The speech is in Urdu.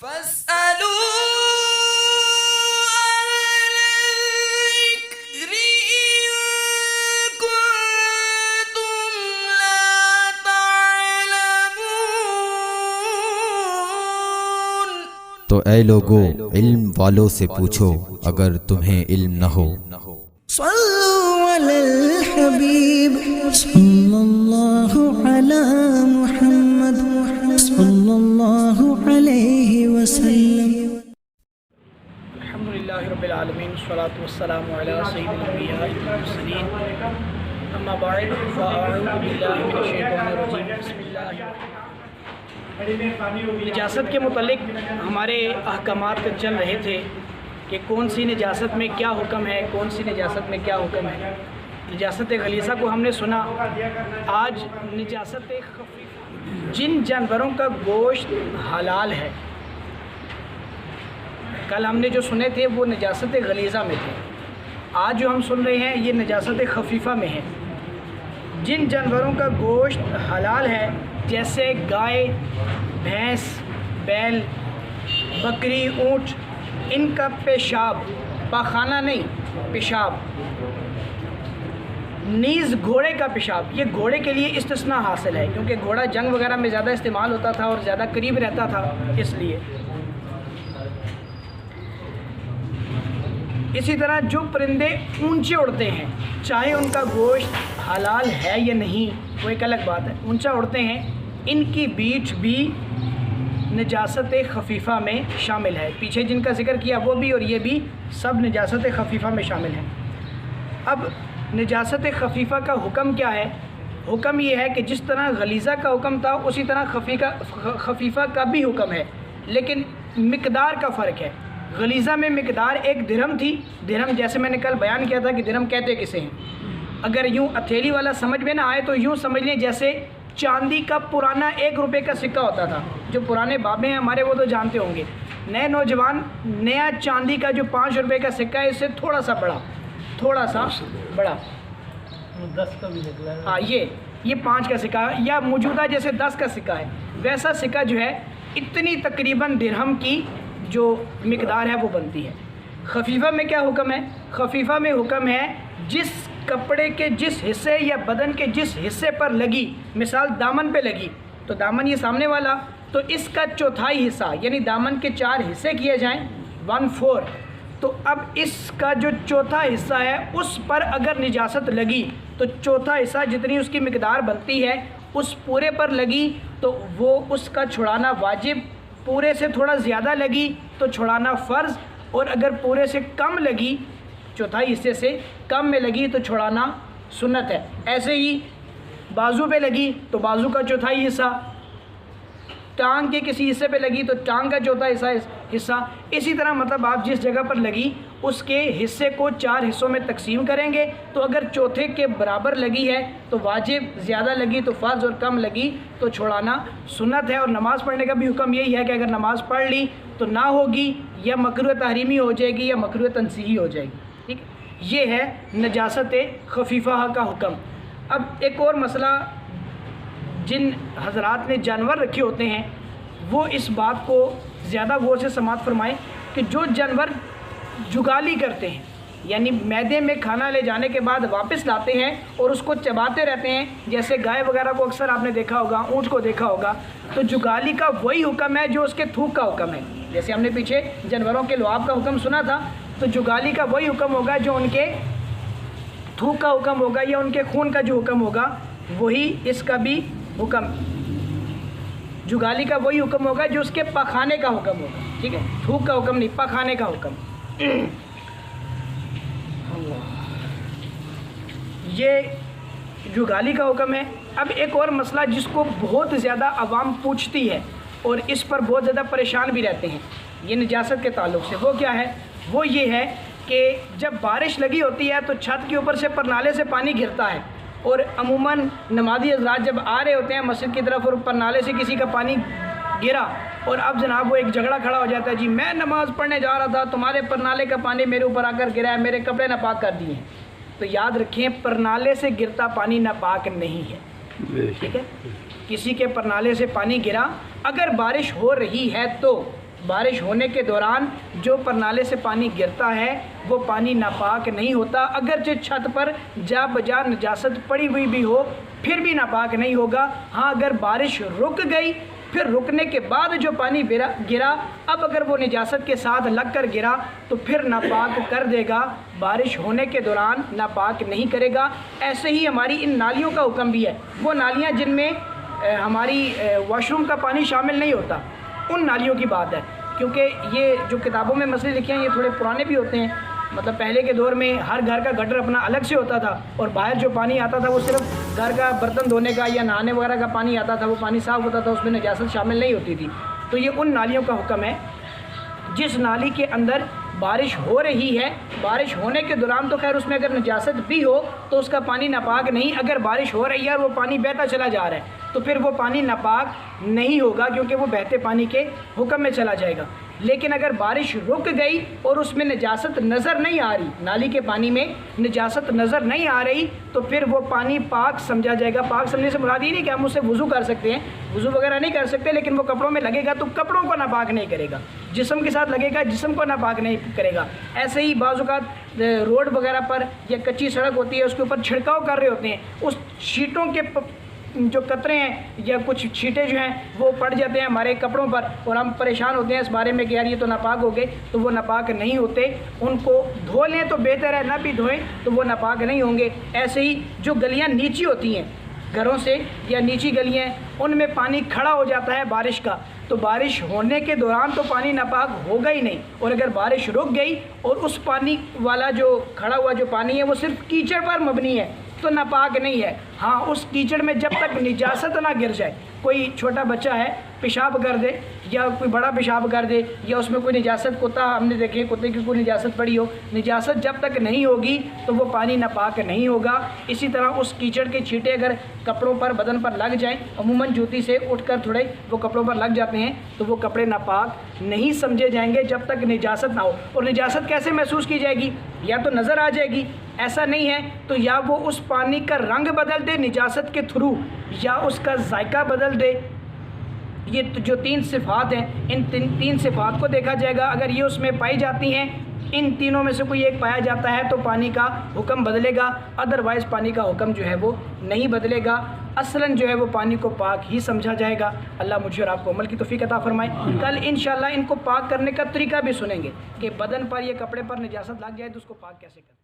فاسألوا الذكر إن كنتم لا تعلمون۔ تو اے لوگو علم والوں سے پوچھو اگر تمہیں علم نہ ہو۔ صلوا علی الحبیب صلی اللہ علی محمد صلی اللہ علیہ وسلم۔ الحمدللہ رب العالمین والصلاة والسلام علی سید الانبیاء والمرسلین، اما بعد فاعوذ باللہ من الشیطان الرجیم، بسم اللہ الرحمن الرحیم۔ نجاست کے متعلق ہمارے احکامات چل رہے تھے کہ کون سی نجاست میں کیا حکم ہے، کون سی نجاست میں کیا حکم ہے۔ نجاست غلیظہ کو ہم نے سنا، آج نجاست خفیفہ، جن جانوروں کا گوشت حلال ہے، کل ہم نے جو سنے تھے وہ نجاست غلیظہ میں تھے، آج جو ہم سن رہے ہیں یہ نجاست خفیفہ میں ہے۔ جن جانوروں کا گوشت حلال ہے جیسے گائے، بھینس، بیل، بکری، اونٹ، ان کا پیشاب، پاخانہ نہیں پیشاب، نیز گھوڑے کا پیشاب، یہ گھوڑے کے لیے استثناء حاصل ہے کیونکہ گھوڑا جنگ وغیرہ میں زیادہ استعمال ہوتا تھا اور زیادہ قریب رہتا تھا، اس لیے۔ اسی طرح جو پرندے اونچے اڑتے ہیں، چاہے ان کا گوشت حلال ہے یا نہیں وہ ایک الگ بات ہے، اونچا اڑتے ہیں، ان کی بیٹ بھی نجاست خفیفہ میں شامل ہے۔ پیچھے جن کا ذکر کیا وہ بھی اور یہ بھی سب نجاست خفیفہ میں شامل ہیں۔ اب نجاست خفیفہ کا حکم کیا ہے؟ حکم یہ ہے کہ جس طرح غلیظہ کا حکم تھا اسی طرح خفیفہ کا بھی حکم ہے، لیکن مقدار کا فرق ہے۔ غلیظہ میں مقدار ایک درہم تھی، درہم جیسے میں نے کل بیان کیا تھا کہ درہم کہتے کسے ہیں، اگر یوں ہتھیلی والا سمجھ میں نہ آئے تو یوں سمجھ لیں جیسے چاندی کا پرانا 1 روپے کا سکہ ہوتا تھا، جو پرانے بابے ہیں ہمارے وہ تو جانتے ہوں گے۔ نئے نوجوان نیا چاندی کا جو 5 روپے کا سکہ ہے اس سے تھوڑا سا بڑا 10 کا بھی نکلا ہے، ہاں یہ 5 کا سکہ ہے، یا موجودہ جیسے 10 کا سکہ ہے ویسا سکہ جو ہے اتنی تقریباً درہم کی جو مقدار ہے وہ بنتی ہے۔ خفیفہ میں کیا حکم ہے؟ خفیفہ میں حکم ہے جس کپڑے کے جس حصے یا بدن کے جس حصے پر لگی، مثال دامن پہ لگی تو دامن یہ سامنے والا، تو اس کا چوتھائی حصہ یعنی دامن کے 4 حصے کیے جائیں 1/4، تو اب اس کا جو چوتھا حصہ ہے اس پر اگر نجاست لگی تو چوتھا حصہ جتنی اس کی مقدار بنتی ہے اس پورے پر لگی تو وہ اس کا چھڑانا واجب، پورے سے تھوڑا زیادہ لگی تو چھڑانا فرض، اور اگر پورے سے کم لگی، چوتھائی حصے سے کم میں لگی تو چھڑانا سنت ہے۔ ایسے ہی بازو پہ لگی تو بازو کا چوتھائی حصہ، ٹانگ کے کسی حصے پہ لگی تو ٹانگ کا چوتھا حصہ، اسی طرح مطلب آپ جس جگہ پر لگی اس کے حصے کو 4 حصوں میں تقسیم کریں گے، تو اگر چوتھے کے برابر لگی ہے تو واجب، زیادہ لگی تو فرض اور کم لگی تو چھوڑانا سنت ہے۔ اور نماز پڑھنے کا بھی حکم یہی ہے کہ اگر نماز پڑھ لی تو نہ ہوگی، یا مکروہ تحریمی ہو جائے گی یا مکروہ تنزیہی ہو جائے گی، ٹھیک ہے؟ یہ ہے نجاست خفیفہ کا حکم۔ اب ایک اور مسئلہ، جن حضرات نے جانور رکھے ہوتے ہیں وہ اس بات کو زیادہ غور سے سماعت فرمائیں کہ جو جانور جگالی کرتے ہیں، یعنی معدے میں کھانا لے جانے کے بعد واپس لاتے ہیں اور اس کو چباتے رہتے ہیں، جیسے گائے وغیرہ کو اکثر آپ نے دیکھا ہوگا، اونٹ کو دیکھا ہوگا، تو جگالی کا وہی حکم ہے جو اس کے تھوک کا حکم ہے۔ جیسے ہم نے پیچھے جانوروں کے لعاب کا حکم سنا تھا، تو جگالی کا وہی حکم ہوگا جو ان کے تھوک کا حکم ہوگا یا ان کے خون کا جو حکم ہوگا وہی اس کا بھی حکم، جگالی کا وہی حکم ہوگا جو اس کے پاخانے کا حکم ہوگا، ٹھیک ہے؟ تھوک کا حکم نہیں، پاخانے کا حکم۔ یہ جگالی کا حکم ہے۔ اب ایک اور مسئلہ جس کو بہت زیادہ عوام پوچھتی ہے اور اس پر بہت زیادہ پریشان بھی رہتے ہیں یہ نجاست کے تعلق سے، وہ کیا ہے؟ وہ یہ ہے کہ جب بارش لگی ہوتی ہے تو چھت کے اوپر سے پرنالے سے پانی گرتا ہے، اور عموماً نمازی حضرات جب آ رہے ہوتے ہیں مسجد کی طرف اور پرنالے سے کسی کا پانی گرا اور اب جناب وہ ایک جھگڑا کھڑا ہو جاتا ہے، جی میں نماز پڑھنے جا رہا تھا، تمہارے پرنالے کا پانی میرے اوپر آ کر گرا ہے، میرے کپڑے ناپاک کر دیے ہیں۔ تو یاد رکھیں پرنالے سے گرتا پانی ناپاک نہیں ہے، ٹھیک ہے؟ کسی کے پرنالے سے پانی گرا، اگر بارش ہو رہی ہے تو بارش ہونے کے دوران جو پر نالے سے پانی گرتا ہے وہ پانی ناپاک نہیں ہوتا، اگرچہ چھت پر جا بجا نجاست پڑی ہوئی بھی ہو پھر بھی ناپاک نہیں ہوگا۔ ہاں اگر بارش رک گئی پھر رکنے کے بعد جو پانی گرا اب اگر وہ نجاست کے ساتھ لگ کر گرا تو پھر ناپاک کر دے گا، بارش ہونے کے دوران ناپاک نہیں کرے گا۔ ایسے ہی ہماری ان نالیوں کا حکم بھی ہے، وہ نالیاں جن میں ہماری واش روم کا پانی شامل نہیں ہوتا ان نالیوں کی بات ہے، کیونکہ یہ جو کتابوں میں مسئلے لکھے ہیں یہ تھوڑے پرانے بھی ہوتے ہیں۔ مطلب پہلے کے دور میں ہر گھر کا گٹر اپنا الگ سے ہوتا تھا اور باہر جو پانی آتا تھا وہ صرف گھر کا برتن دھونے کا یا نہانے وغیرہ کا پانی آتا تھا، وہ پانی صاف ہوتا تھا، اس میں نجاست شامل نہیں ہوتی تھی۔ تو یہ ان نالیوں کا حکم ہے جس نالی کے اندر بارش ہو رہی ہے، بارش ہونے کے دوران تو خیر اس میں اگر نجاست بھی ہو تو اس کا پانی ناپاک نہیں، اگر بارش ہو رہی ہے اور وہ پانی بہتا چلا جا رہا ہے تو پھر وہ پانی ناپاک نہیں ہوگا، کیونکہ وہ بہتے پانی کے حکم میں چلا جائے گا۔ لیکن اگر بارش رک گئی اور اس میں نجاست نظر نہیں آ رہی، نالی کے پانی میں نجاست نظر نہیں آ رہی تو پھر وہ پانی پاک سمجھا جائے گا۔ پاک سمجھنے سے مراد یہ نہیں کہ ہم اسے وضو کر سکتے ہیں، وضو وغیرہ نہیں کر سکتے، لیکن وہ کپڑوں میں لگے گا تو کپڑوں کو ناپاک نہیں کرے گا، جسم کے ساتھ لگے گا جسم کو ناپاک نہیں کرے گا۔ ایسے ہی بعض اوقات روڈ وغیرہ پر یا کچی سڑک ہوتی ہے اس کے اوپر چھڑکاؤ کر رہے ہوتے ہیں، اس چھینٹوں کے جو قطرے ہیں یا کچھ چھینٹے جو ہیں وہ پڑ جاتے ہیں ہمارے کپڑوں پر اور ہم پریشان ہوتے ہیں اس بارے میں کہ یار یہ تو ناپاک ہو گئے، تو وہ ناپاک نہیں ہوتے، ان کو دھو لیں تو بہتر ہے، نہ بھی دھوئیں تو وہ ناپاک نہیں ہوں گے۔ ایسے ہی جو گلیاں نیچی ہوتی ہیں گھروں سے یا نیچی گلیاں ان میں پانی کھڑا ہو جاتا ہے بارش کا، تو بارش ہونے کے دوران تو پانی ناپاک ہوگا ہی نہیں، اور اگر بارش رک گئی اور اس پانی والا جو کھڑا ہوا جو پانی ہے وہ صرف کیچڑ پر مبنی ہے تو ناپاک نہیں ہے۔ ہاں اس کیچڑ میں جب تک نجاست نہ گر جائے، کوئی چھوٹا بچہ ہے پیشاب کر دے یا کوئی بڑا پیشاب کر دے یا اس میں کوئی نجاست، کتا ہم نے دیکھے کتے کی کوئی نجاست پڑی ہو، نجاست جب تک نہیں ہوگی تو وہ پانی ناپاک نہیں ہوگا۔ اسی طرح اس کیچڑ کے چھینٹے اگر کپڑوں پر بدن پر لگ جائیں، عموماً جوتی سے اٹھ کر تھوڑے وہ کپڑوں پر لگ جاتے ہیں تو وہ کپڑے ناپاک نہیں سمجھے جائیں گے جب تک نجاست نہ ہو۔ اور نجاست کیسے محسوس کی جائے گی؟ یا تو نظر آ جائے گی، ایسا نہیں ہے تو یا وہ اس پانی کا رنگ بدل دے نجاست کے تھرو یا اس کا ذائقہ بدل دے۔ یہ جو تین صفات ہیں ان تین صفات کو دیکھا جائے گا، اگر یہ اس میں پائی جاتی ہیں، ان تینوں میں سے کوئی ایک پایا جاتا ہے تو پانی کا حکم بدلے گا، ادروائز پانی کا حکم جو ہے وہ نہیں بدلے گا۔ اصلاً جو ہے وہ پانی کو پاک ہی سمجھا جائے گا۔ اللہ مجھے اور آپ کو عمل کی توفیق عطا فرمائے۔ کل انشاءاللہ ان کو پاک کرنے کا طریقہ بھی سنیں گے کہ بدن پر یا کپڑے پر نجاست لگ جائے تو اس کو پاک کیسے کریں۔